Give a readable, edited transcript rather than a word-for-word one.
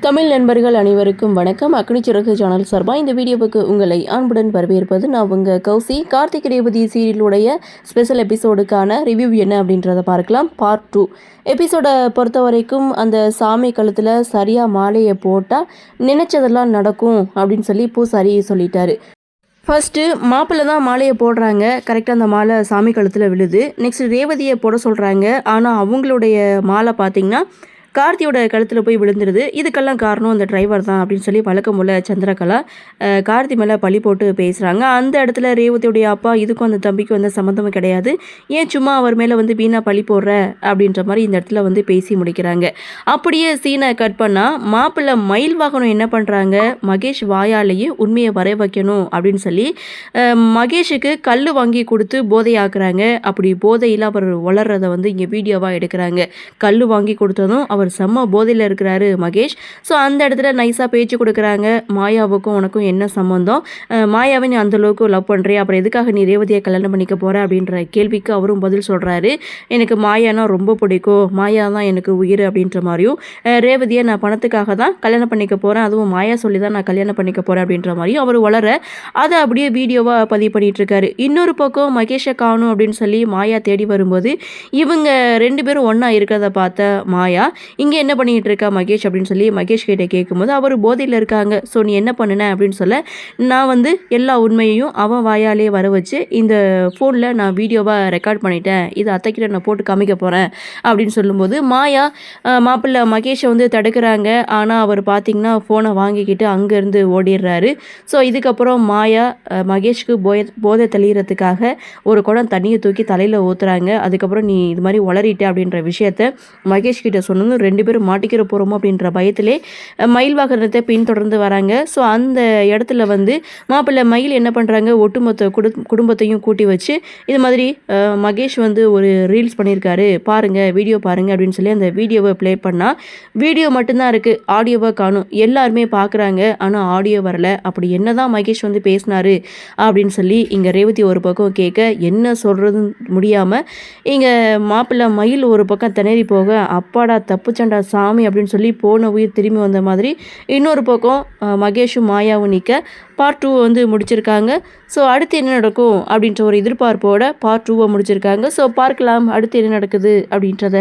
தமிழ் நண்பர்கள் அனைவருக்கும் வணக்கம். அக்னி சிறகு சேனல் சார்பாக இந்த வீடியோவுக்கு உங்களை அன்புடன் வரவேற்பது நான் உங்கள் கௌசி. கார்த்திக் ரேவதி சீரியலுடைய ஸ்பெஷல் எபிசோடுக்கான ரிவ்யூ என்ன அப்படின்றத பார்க்கலாம். பார்ட் 2 எபிசோடை பொறுத்த வரைக்கும் அந்த சாமி கழுத்தில் சரியாக மாலையை போட்டால் நினச்சதெல்லாம் நடக்கும் அப்படின்னு சொல்லி பூசாரி சொல்லிட்டாரு. ஃபஸ்ட்டு மாப்பிள்ளை தான் மாலையை போடுறாங்க. கரெக்டாக அந்த மாலை சாமி கழுத்தில் விழுது. நெக்ஸ்ட் ரேவதியை போட சொல்கிறாங்க. ஆனால் அவங்களுடைய மாலை பார்த்திங்கன்னா கார்த்தியோட கழுத்தில் போய் விழுந்துருது. இதுக்கெல்லாம் காரணம் அந்த டிரைவர் தான் அப்படின்னு சொல்லி வழக்கம் போல் சந்திரகலா கார்த்தி மேலே பழி போட்டு பேசுகிறாங்க. அந்த இடத்துல ரேவதியுடைய அப்பா இதுக்கும் அந்த தம்பிக்கும் வந்து சம்மந்தமும் கிடையாது, ஏன் சும்மா அவர் மேலே வந்து வீணாக பழி போடுற அப்படின்ற மாதிரி இந்த இடத்துல வந்து பேசி முடிக்கிறாங்க. அப்படியே சீனை கட் பண்ணால் மாப்பிள்ளை மயில் வாகனம் என்ன பண்ணுறாங்க, மகேஷ் வாயாலேயே உண்மையை வர வைக்கணும் அப்படின்னு சொல்லி மகேஷுக்கு கல் வாங்கி கொடுத்து போதையாக்குறாங்க. அப்படி போதையில் அவர் வளர்றதை வந்து இங்கே வீடியோவாக எடுக்கிறாங்க. கல் வாங்கி கொடுத்ததும் அவர் செம்ம போதையில் இருக்கிறாரு மகேஷ். ஸோ அந்த இடத்துல நைஸாக பேச்சு கொடுக்குறாங்க. மாயாவுக்கும் உனக்கும் என்ன சம்மந்தம், மாயாவை நீ அந்தளவுக்கு லவ் பண்ணுறியா, அப்புறம் எதுக்காக நீ ரேவதியை கல்யாணம் பண்ணிக்க போகிற அப்படின்ற கேள்விக்கு அவரும் பதில் சொல்கிறாரு. எனக்கு மாயானா ரொம்ப பிடிக்கும், மாயா தான் எனக்கு உயிர் அப்படின்ற மாதிரியும், ரேவதியை நான் பணத்துக்காக தான் கல்யாணம் பண்ணிக்க போகிறேன், அதுவும் மாயா சொல்லி தான் நான் கல்யாணம் பண்ணிக்க போகிறேன் அப்படின்ற மாதிரியும் அவர் வளர அதை அப்படியே வீடியோவாக பதிவு பண்ணிகிட்டு இருக்காரு. இன்னொரு பக்கம் மகேஷை காணும் அப்படின்னு சொல்லி மாயா தேடி வரும்போது இவங்க 2 பேரும் ஒன்றா இருக்கிறத பார்த்த மாயா இங்கே என்ன பண்ணிகிட்டு இருக்கா மகேஷ் அப்படின்னு சொல்லி மகேஷ் கிட்டே கேட்கும்போது அவர் போதையில் இருக்காங்க. ஸோ நீ என்ன பண்ணின அப்படின்னு சொல்ல, நான் வந்து எல்லா உண்மையையும் அவன் வாயாலே வர வச்சு இந்த ஃபோனில் நான் வீடியோவாக ரெக்கார்ட் பண்ணிட்டேன், இது அத்தைக்கிட்ட நான் போட்டு காமிக்க போகிறேன் அப்படின்னு சொல்லும்போது மாயா மாப்பிள்ளை மகேஷை வந்து தடுக்கிறாங்க. ஆனால் அவர் பார்த்திங்கன்னா ஃபோனை வாங்கிக்கிட்டு அங்கேருந்து ஓடிடுறாரு. ஸோ இதுக்கப்புறம் மாயா மகேஷ்க்கு போதை தெளிகிறதுக்காக ஒரு குடம் தண்ணியை தூக்கி தலையில் ஊற்றுறாங்க. அதுக்கப்புறம் நீ இது மாதிரி உளறிட்ட அப்படின்ற விஷயத்த மகேஷ் கிட்ட சொன்னதும் 2 பேரும் மாட்டிக்கிற போகிறோமோ அப்படின்ற பயத்திலே மயில் வாகனத்தை பின்தொடர்ந்து வராங்க. ஸோ அந்த இடத்துல வந்து மாப்பிள்ளை மயில் என்ன பண்ணுறாங்க, ஒட்டுமொத்த குடும்பத்தையும் கூட்டி வச்சு இது மாதிரி மகேஷ் வந்து ஒரு ரீல்ஸ் பண்ணியிருக்காரு பாருங்கள், வீடியோ பாருங்கள் அப்படின்னு சொல்லி அந்த வீடியோவை ப்ளே பண்ணால் வீடியோ மட்டும்தான் இருக்குது, ஆடியோவை காணும். எல்லாருமே பார்க்குறாங்க, ஆனால் ஆடியோ வரலை. அப்படி என்ன தான் மகேஷ் வந்து பேசினாரு அப்படின்னு சொல்லி இங்கே ரேவதி ஒரு பக்கம் கேட்க என்ன சொல்கிறதுன்னு முடியாமல் இங்கே மாப்பிள்ளை மயில் ஒரு பக்கம் திணறி போக அப்பாடா தப்புச்சண்டா சாமி அப்படின்னு சொல்லி போன உயிர் திரும்பி வந்த மாதிரி இன்னொரு பக்கம் மகேஷும் மாயாவும் நிற்க பார்ட் 2 வந்து முடிச்சிருக்காங்க. ஸோ அடுத்து என்ன நடக்கும் அப்படின்ற ஒரு எதிர்பார்ப்போட பார்ட் 2 முடிச்சிருக்காங்க. ஸோ பார்க்கலாம் அடுத்து என்ன நடக்குது அப்படின்றத.